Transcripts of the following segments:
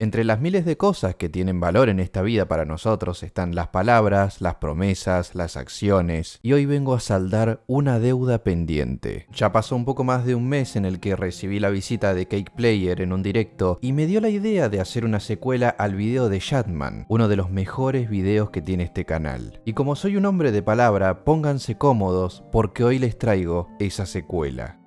Entre las miles de cosas que tienen valor en esta vida para nosotros están las palabras, las promesas, las acciones, y hoy vengo a saldar una deuda pendiente. Ya pasó un poco más de un mes en el que recibí la visita de Cake Player en un directo y me dio la idea de hacer una secuela al video de Shadman, uno de los mejores videos que tiene este canal. Y como soy un hombre de palabra, pónganse cómodos porque hoy les traigo esa secuela.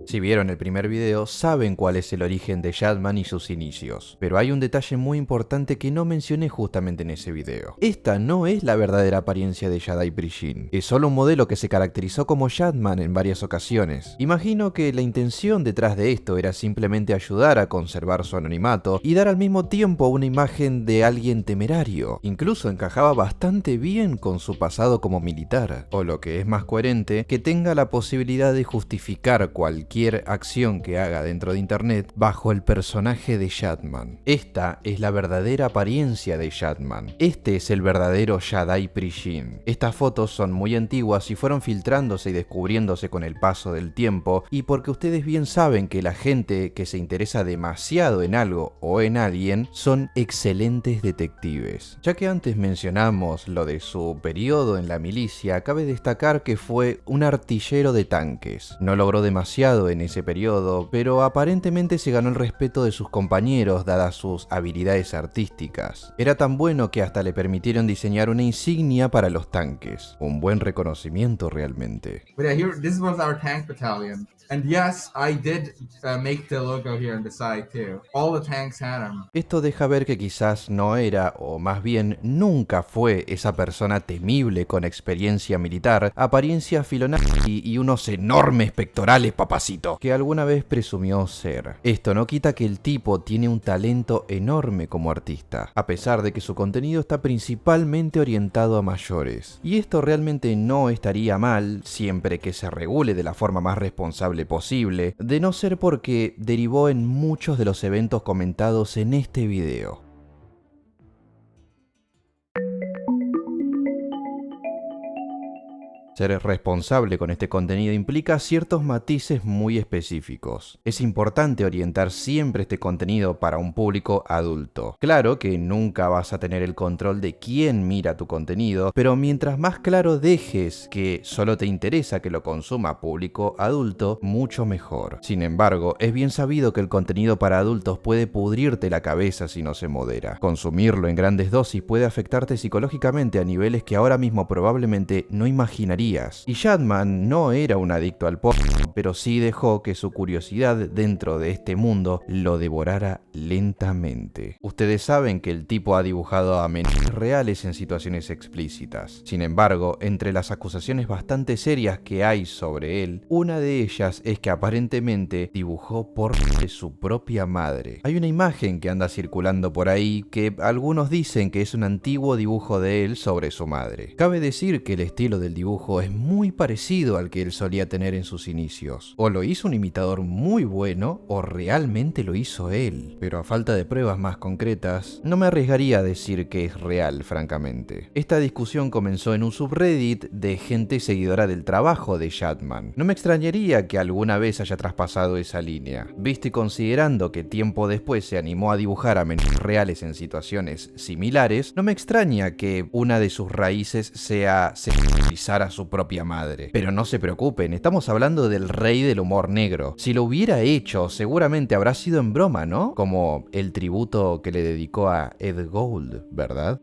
Si vieron el primer video, saben cuál es el origen de Shadman y sus inicios, pero hay un detalle muy importante que no mencioné justamente en ese video. Esta no es la verdadera apariencia de Jadai Prishin, es solo un modelo que se caracterizó como Shadman en varias ocasiones. Imagino que la intención detrás de esto era simplemente ayudar a conservar su anonimato y dar al mismo tiempo una imagen de alguien temerario. Incluso encajaba bastante bien con su pasado como militar, o lo que es más coherente, que tenga la posibilidad de justificar cualquier acción que haga dentro de internet bajo el personaje de Shadman. Esta es la verdadera apariencia de Shadman. Este es el verdadero Jadai Prishin. Estas fotos son muy antiguas y fueron filtrándose y descubriéndose con el paso del tiempo, y porque ustedes bien saben que la gente que se interesa demasiado en algo o en alguien son excelentes detectives. Ya que antes mencionamos lo de su periodo en la milicia, cabe destacar que fue un artillero de tanques. No logró demasiado en ese periodo, pero aparentemente se ganó el respeto de sus compañeros dadas sus habilidades artísticas. Era tan bueno que hasta le permitieron diseñar una insignia para los tanques. Un buen reconocimiento realmente. But yeah, here, this was our tank battalion. And yes, I did make the logo here on the side too. All the tanks had them. Esto deja ver que quizás no era, o más bien nunca fue, esa persona temible con experiencia militar, apariencia filonazi y unos enormes pectorales, papacito, que alguna vez presumió ser. Esto no quita que el tipo tiene un talento enorme como artista, a pesar de que su contenido está principalmente orientado a mayores. Y esto realmente no estaría mal, siempre que se regule de la forma más responsable posible, de no ser porque derivó en muchos de los eventos comentados en este video. Ser responsable con este contenido implica ciertos matices muy específicos. Es importante orientar siempre este contenido para un público adulto. Claro que nunca vas a tener el control de quién mira tu contenido, pero mientras más claro dejes que solo te interesa que lo consuma público adulto, mucho mejor. Sin embargo, es bien sabido que el contenido para adultos puede pudrirte la cabeza si no se modera. Consumirlo en grandes dosis puede afectarte psicológicamente a niveles que ahora mismo probablemente no imaginarías. Y Shadman no era un adicto al porno, pero sí dejó que su curiosidad dentro de este mundo lo devorara lentamente. Ustedes saben que el tipo ha dibujado a menores reales en situaciones explícitas. Sin embargo, entre las acusaciones bastante serias que hay sobre él, una de ellas es que aparentemente dibujó porno de su propia madre. Hay una imagen que anda circulando por ahí que algunos dicen que es un antiguo dibujo de él sobre su madre. Cabe decir que el estilo del dibujo es muy parecido al que él solía tener en sus inicios. O lo hizo un imitador muy bueno, o realmente lo hizo él. Pero a falta de pruebas más concretas, no me arriesgaría a decir que es real, francamente. Esta discusión comenzó en un subreddit de gente seguidora del trabajo de Shadman. No me extrañaría que alguna vez haya traspasado esa línea. Visto y considerando que tiempo después se animó a dibujar a menores reales en situaciones similares, no me extraña que una de sus raíces sea sexualizar a su propia madre. Pero no se preocupen, estamos hablando del rey del humor negro. Si lo hubiera hecho, seguramente habrá sido en broma, ¿no? Como el tributo que le dedicó a Ed Gold, ¿verdad?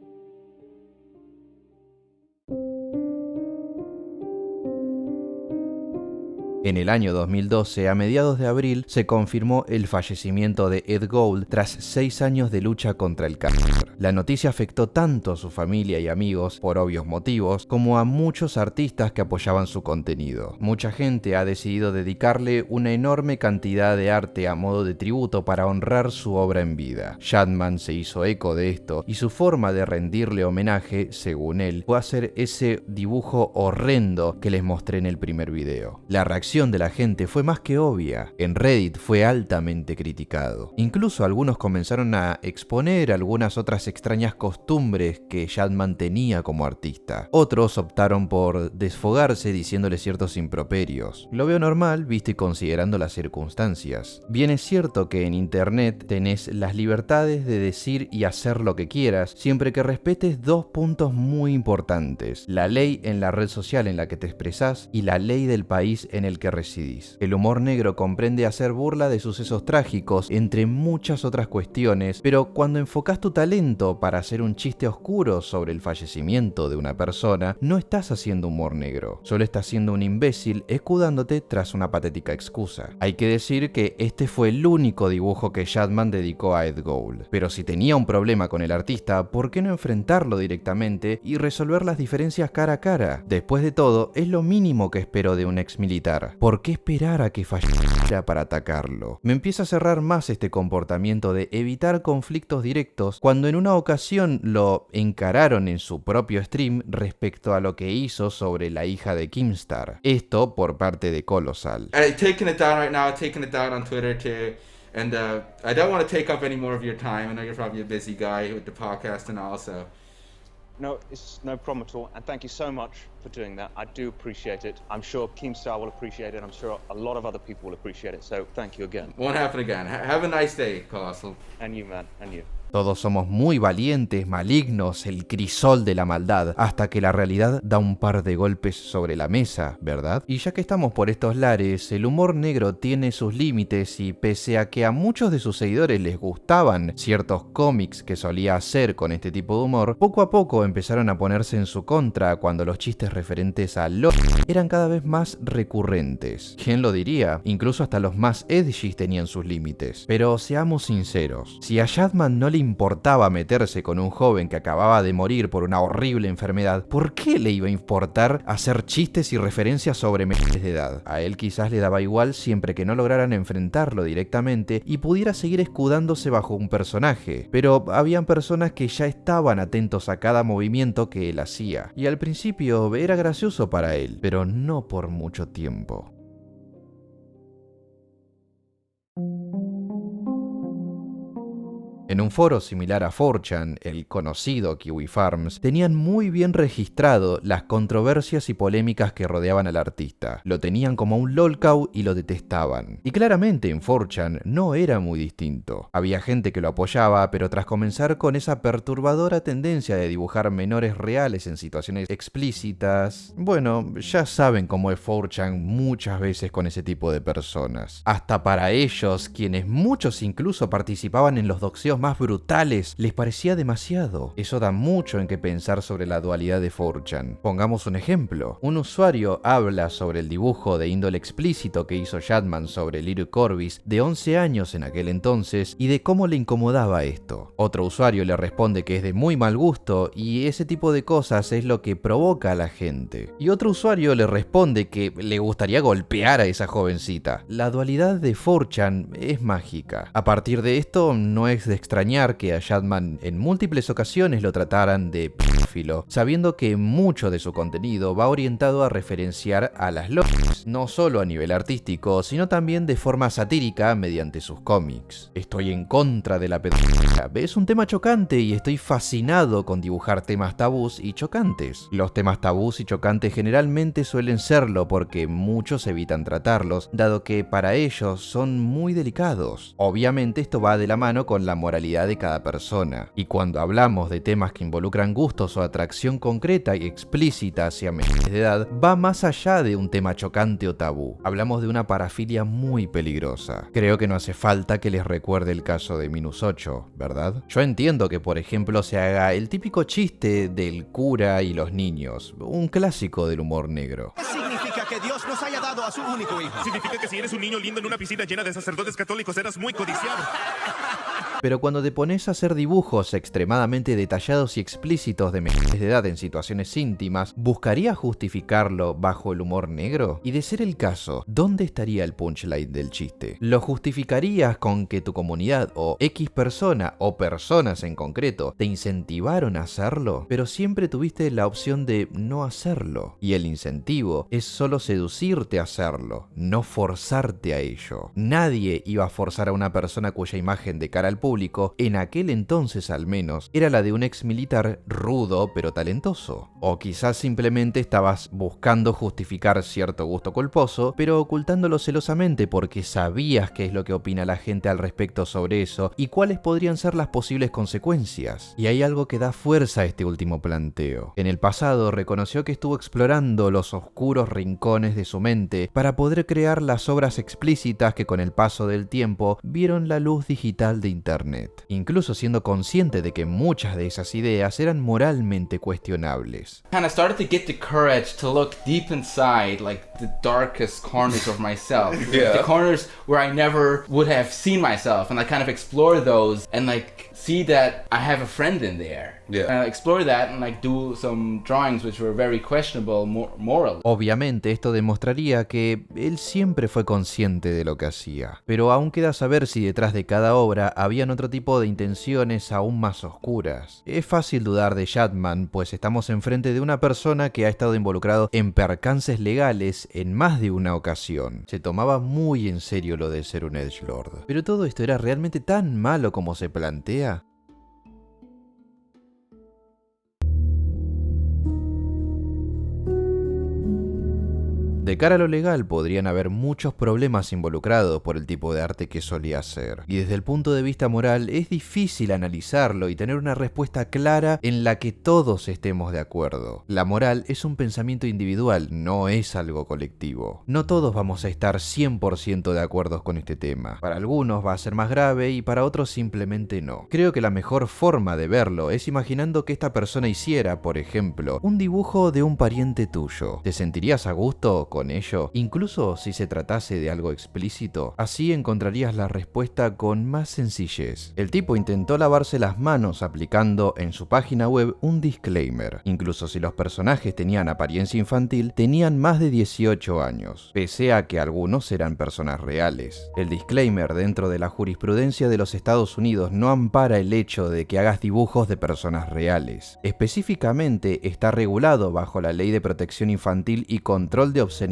En el año 2012, a mediados de abril, se confirmó el fallecimiento de Ed Gold tras 6 años de lucha contra el cáncer. La noticia afectó tanto a su familia y amigos, por obvios motivos, como a muchos artistas que apoyaban su contenido. Mucha gente ha decidido dedicarle una enorme cantidad de arte a modo de tributo para honrar su obra en vida. Shadman se hizo eco de esto, y su forma de rendirle homenaje, según él, fue hacer ese dibujo horrendo que les mostré en el primer video. La reacción reacción de la gente fue más que obvia. En Reddit fue altamente criticado. Incluso algunos comenzaron a exponer algunas otras extrañas costumbres que Chapman tenía como artista. Otros optaron por desfogarse diciéndole ciertos improperios. Lo veo normal, visto y considerando las circunstancias. Bien es cierto que en internet tenés las libertades de decir y hacer lo que quieras, siempre que respetes dos puntos muy importantes: la ley en la red social en la que te expresás y la ley del país en el que residís. El humor negro comprende hacer burla de sucesos trágicos, entre muchas otras cuestiones, pero cuando enfocás tu talento para hacer un chiste oscuro sobre el fallecimiento de una persona, no estás haciendo humor negro, solo estás siendo un imbécil escudándote tras una patética excusa. Hay que decir que este fue el único dibujo que Chapman dedicó a Ed Gould, pero si tenía un problema con el artista, ¿por qué no enfrentarlo directamente y resolver las diferencias cara a cara? Después de todo, es lo mínimo que espero de un ex militar. ¿Por qué esperar a que falleciera para atacarlo? Me empieza a cerrar más este comportamiento de evitar conflictos directos cuando en una ocasión lo encararon en su propio stream respecto a lo que hizo sobre la hija de Keemstar. Esto por parte de Colossal. I've taken it down right now, I've taken it down on Twitter too. And I don't want to take up any more of your time. I know you're probably a busy guy with the podcast and all, so. No, it's no problem at all. And thank you so much for doing that. I do appreciate it. I'm sure Keemstar will appreciate it. I'm sure a lot of other people will appreciate it. So thank you again. Won't happen again. Have a nice day, Colossal. And you, man. And you. Todos somos muy valientes, malignos, el crisol de la maldad, hasta que la realidad da un par de golpes sobre la mesa, ¿verdad? Y ya que estamos por estos lares, el humor negro tiene sus límites y pese a que a muchos de sus seguidores les gustaban ciertos cómics que solía hacer con este tipo de humor, poco a poco empezaron a ponerse en su contra cuando los chistes referentes a LOL eran cada vez más recurrentes. ¿Quién lo diría? Incluso hasta los más edgys tenían sus límites. Pero seamos sinceros, si a Chapman no le importaba meterse con un joven que acababa de morir por una horrible enfermedad, ¿por qué le iba a importar hacer chistes y referencias sobre menores de edad? A él quizás le daba igual siempre que no lograran enfrentarlo directamente y pudiera seguir escudándose bajo un personaje, pero habían personas que ya estaban atentos a cada movimiento que él hacía, y al principio era gracioso para él, pero no por mucho tiempo. En un foro similar a 4chan, el conocido Kiwi Farms, tenían muy bien registrado las controversias y polémicas que rodeaban al artista. Lo tenían como un lolcow y lo detestaban. Y claramente en 4chan no era muy distinto. Había gente que lo apoyaba, pero tras comenzar con esa perturbadora tendencia de dibujar menores reales en situaciones explícitas, bueno, ya saben cómo es 4chan muchas veces con ese tipo de personas. Hasta para ellos, quienes muchos incluso participaban en los doxeos más brutales, les parecía demasiado. Eso da mucho en qué pensar sobre la dualidad de 4chan. Pongamos un ejemplo. Un usuario habla sobre el dibujo de índole explícito que hizo Chapman sobre Little Corvus, de 11 años en aquel entonces, y de cómo le incomodaba esto. Otro usuario le responde que es de muy mal gusto y ese tipo de cosas es lo que provoca a la gente. Y otro usuario le responde que le gustaría golpear a esa jovencita. La dualidad de 4chan es mágica. A partir de esto, no es de extrañar que a Chapman en múltiples ocasiones lo trataran de pedófilo, sabiendo que mucho de su contenido va orientado a referenciar a las LOLs, no solo a nivel artístico, sino también de forma satírica mediante sus cómics. Estoy en contra de la pedofilia. Es un tema chocante y estoy fascinado con dibujar temas tabús y chocantes. Los temas tabús y chocantes generalmente suelen serlo porque muchos evitan tratarlos, dado que para ellos son muy delicados. Obviamente esto va de la mano con la moralidad de cada persona. Y cuando hablamos de temas que involucran gustos o atracción concreta y explícita hacia menores de edad, va más allá de un tema chocante o tabú. Hablamos de una parafilia muy peligrosa. Creo que no hace falta que les recuerde el caso de -8, ¿verdad? Yo entiendo que, por ejemplo, se haga el típico chiste del cura y los niños, un clásico del humor negro. ¿Qué significa que Dios nos haya dado a su único hijo? Significa que si eres un niño lindo en una piscina llena de sacerdotes católicos, eras muy codiciado. Pero cuando te pones a hacer dibujos extremadamente detallados y explícitos de menores de edad en situaciones íntimas, ¿buscarías justificarlo bajo el humor negro? Y de ser el caso, ¿dónde estaría el punchline del chiste? ¿Lo justificarías con que tu comunidad o X persona o personas en concreto te incentivaron a hacerlo? Pero siempre tuviste la opción de no hacerlo. Y el incentivo es solo seducirte a hacerlo, no forzarte a ello. Nadie iba a forzar a una persona cuya imagen de cara al público, en aquel entonces al menos, era la de un ex militar rudo pero talentoso. O quizás simplemente estabas buscando justificar cierto gusto culposo, pero ocultándolo celosamente porque sabías qué es lo que opina la gente al respecto sobre eso y cuáles podrían ser las posibles consecuencias. Y hay algo que da fuerza a este último planteo. En el pasado reconoció que estuvo explorando los oscuros rincones de su mente para poder crear las obras explícitas que con el paso del tiempo vieron la luz digital de Internet, incluso siendo consciente de que muchas de esas ideas eran moralmente cuestionables. Kind of started to get the courage to look deep inside, like the darkest corners of myself. Yeah. The corners where I never would have seen myself, and I kind of explore those and like see that I have a friend in there. Yeah. And I explore that and like do some drawings which were very questionable morally. Obviamente esto demostraría que él siempre fue consciente de lo que hacía, pero aún queda saber si detrás de cada obra habían otro tipo de intenciones aún más oscuras. Es fácil dudar de Chapman, pues estamos enfrente de una persona que ha estado involucrado en percances legales en más de una ocasión. Se tomaba muy en serio lo de ser un edgelord. ¿Pero todo esto era realmente tan malo como se plantea? De cara a lo legal, podrían haber muchos problemas involucrados por el tipo de arte que solía hacer. Y desde el punto de vista moral, es difícil analizarlo y tener una respuesta clara en la que todos estemos de acuerdo. La moral es un pensamiento individual, no es algo colectivo. No todos vamos a estar 100% de acuerdo con este tema. Para algunos va a ser más grave y para otros simplemente no. Creo que la mejor forma de verlo es imaginando que esta persona hiciera, por ejemplo, un dibujo de un pariente tuyo. ¿Te sentirías a gusto con ello, incluso si se tratase de algo explícito? Así encontrarías la respuesta con más sencillez. El tipo intentó lavarse las manos aplicando en su página web un disclaimer. Incluso si los personajes tenían apariencia infantil, tenían más de 18 años, pese a que algunos eran personas reales. El disclaimer dentro de la jurisprudencia de los Estados Unidos no ampara el hecho de que hagas dibujos de personas reales. Específicamente está regulado bajo la Ley de Protección Infantil y Control de Obscenidades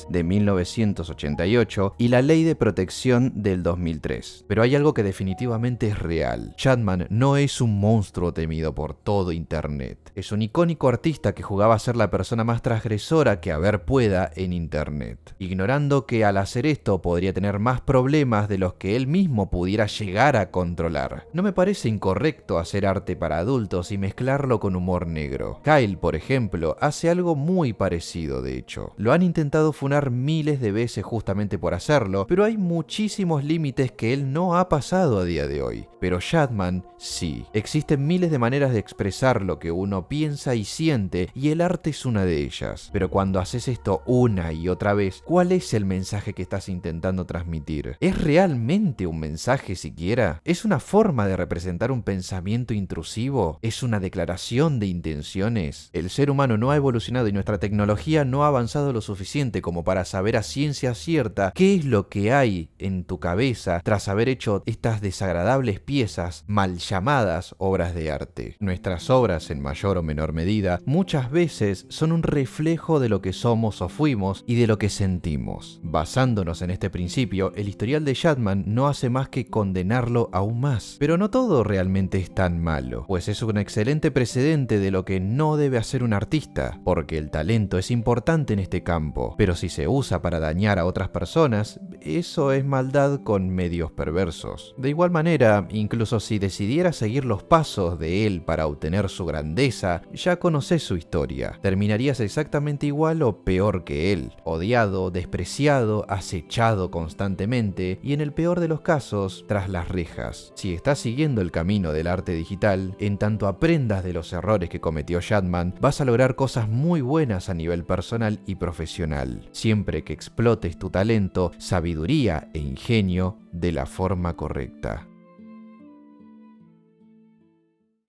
de 1988 y la Ley de Protección del 2003. Pero hay algo que definitivamente es real. Chapman no es un monstruo temido por todo Internet. Es un icónico artista que jugaba a ser la persona más transgresora que haber pueda en Internet, ignorando que al hacer esto podría tener más problemas de los que él mismo pudiera llegar a controlar. No me parece incorrecto hacer arte para adultos y mezclarlo con humor negro. Kyle, por ejemplo, hace algo muy parecido de hecho. Lo han intentado funar miles de veces justamente por hacerlo, pero hay muchísimos límites que él no ha pasado a día de hoy. Pero Chapman sí. Existen miles de maneras de expresar lo que uno piensa y siente, y el arte es una de ellas. Pero cuando haces esto una y otra vez, ¿cuál es el mensaje que estás intentando transmitir? ¿Es realmente un mensaje siquiera? ¿Es una forma de representar un pensamiento intrusivo? ¿Es una declaración de intenciones? El ser humano no ha evolucionado y nuestra tecnología no ha avanzado lo suficiente como para saber a ciencia cierta qué es lo que hay en tu cabeza tras haber hecho estas desagradables piezas mal llamadas obras de arte. Nuestras obras, en mayor o menor medida, muchas veces son un reflejo de lo que somos o fuimos y de lo que sentimos. Basándonos en este principio, el historial de Chapman no hace más que condenarlo aún más. Pero no todo realmente es tan malo, pues es un excelente precedente de lo que no debe hacer un artista, porque el talento es importante en este campo, pero si se usa para dañar a otras personas, eso es maldad con medios perversos. De igual manera, incluso si decidiera seguir los pasos de él para obtener su grandeza, ya conoces su historia. Terminarías exactamente igual o peor que él, odiado, despreciado, acechado constantemente y en el peor de los casos, tras las rejas. Si estás siguiendo el camino del arte digital, en tanto aprendas de los errores que cometió Chapman, vas a lograr cosas muy buenas a nivel personal y profesional, siempre que explotes tu talento, sabiduría e ingenio de la forma correcta.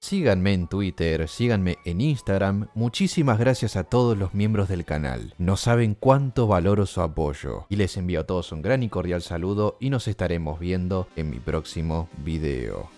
Síganme en Twitter, síganme en Instagram. Muchísimas gracias a todos los miembros del canal. No saben cuánto valoro su apoyo. Y les envío a todos un gran y cordial saludo y nos estaremos viendo en mi próximo video.